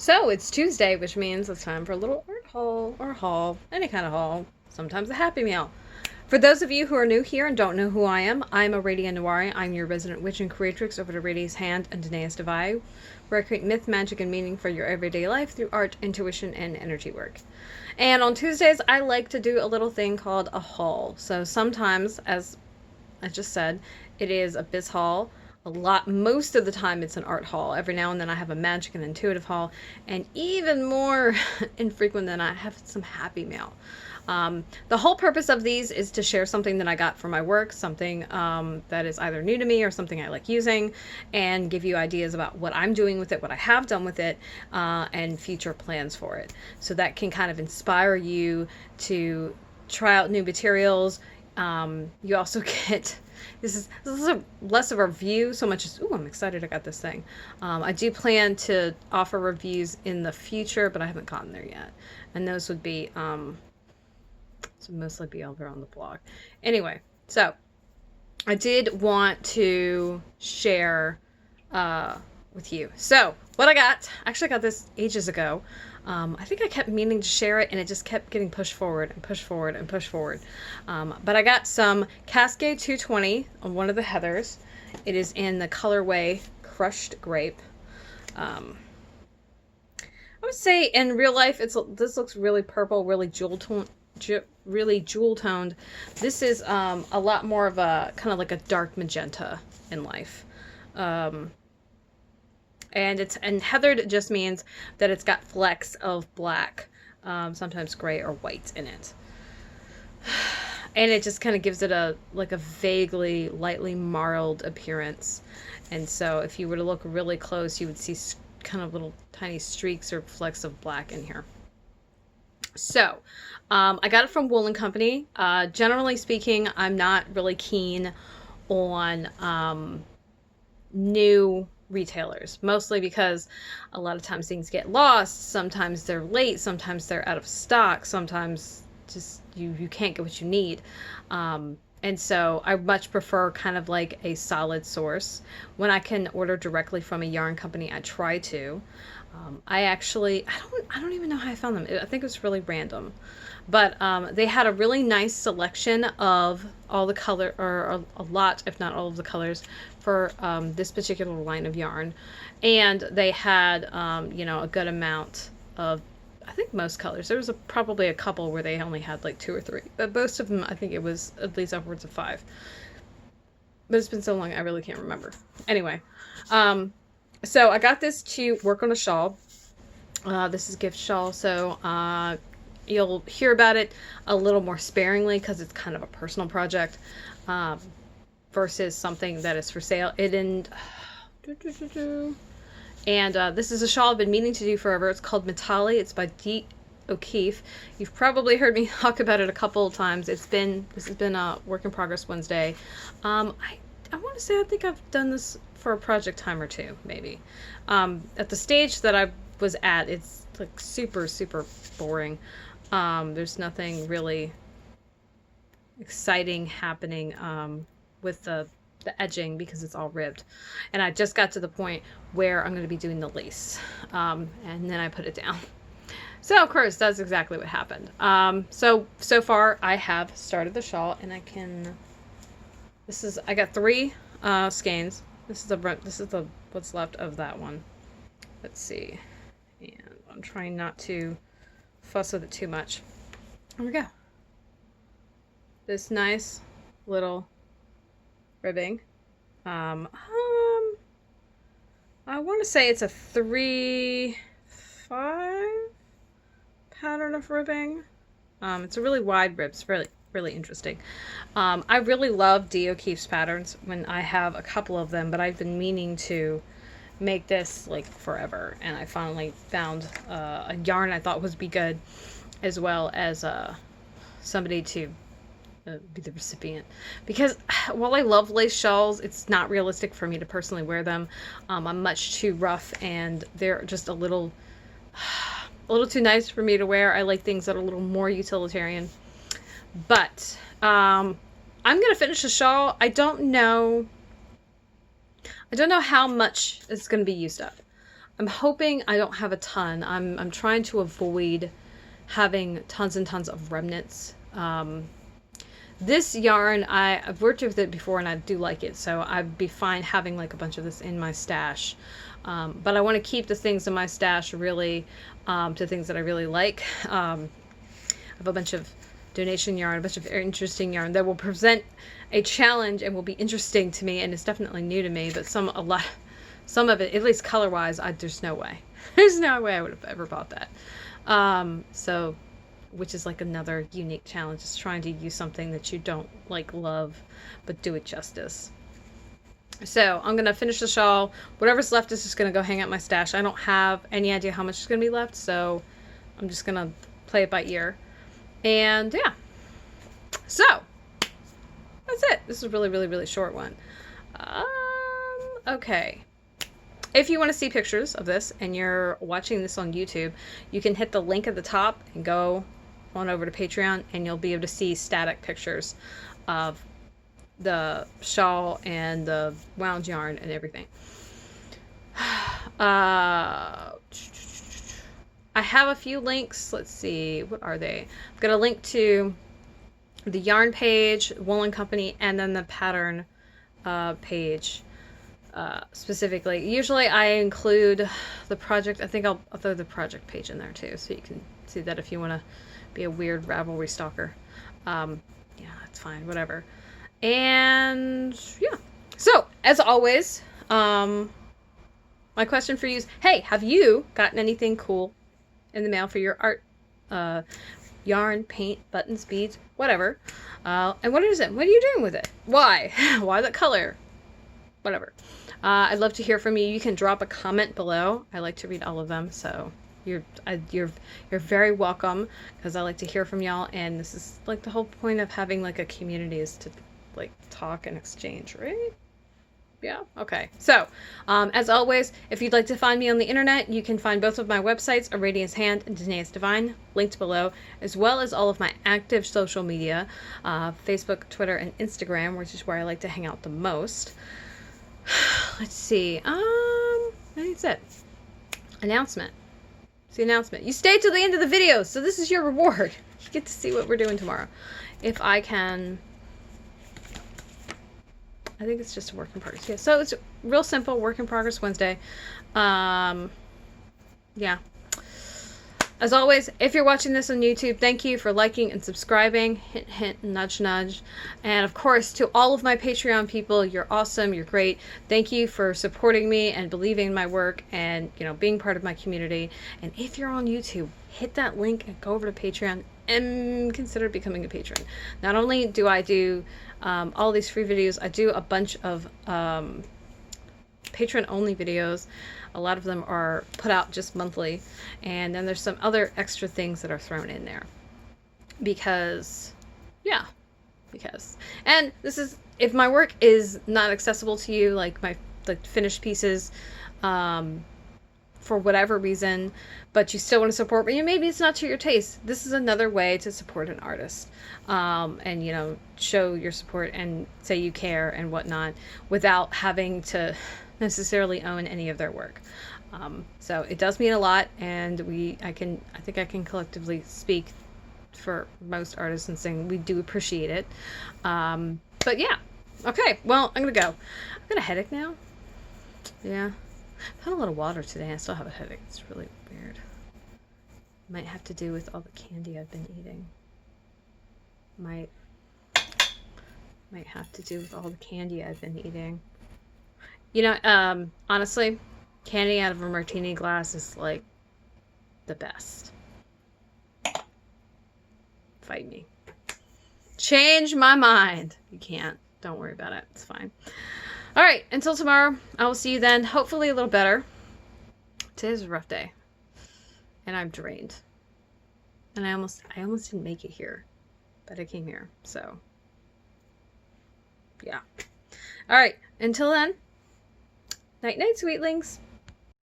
So it's Tuesday, which means it's time for a little art haul or haul, any kind of haul, sometimes a happy meal. For those of you who are new here and don't know who I am, I'm Aradia Noire. I'm your resident witch and creatrix over to Radia's Hand and Danae's Divide, where I create myth, magic, and meaning for your everyday life through art, intuition, and energy work. And on Tuesdays, I like to do a little thing called a haul. So sometimes, as I just said, it is a biz haul. Most of the time it's an art haul. Every now and then I have a magic and intuitive haul, and even more infrequent than I have some happy mail. The whole purpose of these is to share something that I got for my work, something that is either new to me or something I like using, and give you ideas about what I'm doing with it, what I have done with it, and future plans for it. So that can kind of inspire you to try out new materials. You also get, this is less of a review so much as, ooh, I'm excited I got this thing. I do plan to offer reviews in the future, but I haven't gotten there yet. And those would be, mostly be over on the blog. Anyway, so I did want to share with you. So what I got, actually I got this ages ago. I think I kept meaning to share it, and it just kept getting pushed forward and pushed forward and pushed forward. But I got some Cascade 220 on one of the heathers. It is in the colorway Crushed Grape. I would say in real life, this looks really purple, really jewel toned. This is a lot more of a kind of like a dark magenta in life. And heathered just means that it's got flecks of black, sometimes gray or white in it. And it just kind of gives it a vaguely lightly marled appearance. And so if you were to look really close, you would see kind of little tiny streaks or flecks of black in here. So I got it from Wool & Company. Generally speaking, I'm not really keen on new retailers, mostly because a lot of times things get lost, sometimes they're late, sometimes they're out of stock, sometimes just you can't get what you need. And so I much prefer kind of like a solid source. When I can order directly from a yarn company, I try to. I don't even know how I found them. I think it was really random. But they had a really nice selection of all the color, or a lot, if not all of the colors, for this particular line of yarn. And they had, a good amount of, I think, most colors. There was probably a couple where they only had like 2 or 3. But most of them, I think it was at least upwards of 5. But it's been so long, I really can't remember. Anyway, so I got this to work on a shawl. This is a gift shawl, so you'll hear about it a little more sparingly because it's kind of a personal project versus something that is for sale. And this is a shawl I've been meaning to do forever. It's called Mitali. It's by Dee O'Keefe. You've probably heard me talk about it a couple of times. This has been a work in progress Wednesday. I want to say I think I've done this for a project time or two, maybe. At the stage that I was at, it's like super, super boring. There's nothing really exciting happening with the edging because it's all ribbed. And I just got to the point where I'm going to be doing the lace. And then I put it down. So, of course, that's exactly what happened. So far, I have started the shawl, and I got 3 skeins. This is the what's left of that one. Let's see. And I'm trying not to fuss with it too much. Here we go. This nice little ribbing. I want to say it's a 3-5 pattern of ribbing. It's a really wide rib. It's really interesting. I really love Dee O'Keefe's patterns when I have a couple of them, but I've been meaning to make this like forever, and I finally found a yarn I thought would be good, as well as somebody to be the recipient, because while I love lace shawls, it's not realistic for me to personally wear them. I'm much too rough, and they're just a little too nice for me to wear. I like things that are a little more utilitarian. But I'm gonna finish the shawl. I don't know how much is gonna be used up. I'm hoping I don't have a ton. I'm trying to avoid having tons and tons of remnants. This yarn, I've worked with it before and I do like it, so I'd be fine having like a bunch of this in my stash. But I want to keep the things in my stash really to things that I really like. I have a bunch of donation yarn, a bunch of very interesting yarn that will present a challenge and will be interesting to me, and it's definitely new to me, but some of it, at least color-wise, there's no way. There's no way I would have ever bought that. So, which is like another unique challenge, is trying to use something that you don't like love, but do it justice. So I'm going to finish the shawl. Whatever's left is just going to go hang out my stash. I don't have any idea how much is going to be left, so I'm just going to play it by ear. And yeah. So, that's it. This is a really, really, really short one. Okay. If you want to see pictures of this and you're watching this on YouTube, you can hit the link at the top and go on over to Patreon, and you'll be able to see static pictures of the shawl and the wound yarn and everything. I have a few links. Let's see, what are they? I've got a link to the yarn page, Woolen Company, and then the pattern page specifically. Usually I include the project. I think I'll throw the project page in there too, so you can see that if you want to be a weird Ravelry stalker. Yeah, that's fine, whatever. And yeah, so as always, my question for you is, hey, have you gotten anything cool in the mail for your art? Yarn, paint, buttons, beads, whatever. And what is it? What are you doing with it? Why? Why that color? Whatever. I'd love to hear from you. You can drop a comment below. I like to read all of them, so you're very welcome, because I like to hear from y'all, and this is like the whole point of having like a community, is to like talk and exchange, right? Yeah, okay. So, as always, if you'd like to find me on the internet, you can find both of my websites, Aradia's Hand and Danae's Divine, linked below, as well as all of my active social media, Facebook, Twitter, and Instagram, which is where I like to hang out the most. Let's see, I think that's it. Announcement. It's the announcement. You stayed till the end of the video, so this is your reward. You get to see what we're doing tomorrow. If I can... I think it's just a work in progress. Yeah, so it's real simple, work in progress Wednesday. Yeah. As always, if you're watching this on YouTube, thank you for liking and subscribing. Hint, hint, nudge, nudge. And of course, to all of my Patreon people, you're awesome. You're great. Thank you for supporting me and believing in my work and, you know, being part of my community. And if you're on YouTube, hit that link and go over to Patreon and consider becoming a patron. Not only do I do all these free videos, I do a bunch of patron-only videos. A lot of them are put out just monthly, and then there's some other extra things that are thrown in there because and this is, if my work is not accessible to you, like my finished pieces, for whatever reason, but you still want to support me, and maybe it's not to your taste, this is another way to support an artist, and, you know, show your support and say you care and whatnot without having to necessarily own any of their work. So it does mean a lot, and I think I can collectively speak for most artists and saying we do appreciate it. But yeah, okay, well, I'm gonna go. I've got a headache now. Yeah, I've had a lot of water today and I still have a headache. It's really weird. Might have to do with all the candy I've been eating. Might have to do with all the candy I've been eating. You know, honestly, candy out of a martini glass is like the best. Fight me. Change my mind. You can't. Don't worry about it. It's fine. All right. Until tomorrow, I will see you then. Hopefully a little better. Today's a rough day. And I'm drained. And I almost didn't make it here. But I came here. So, yeah. All right. Until then. Night, night, sweetlings.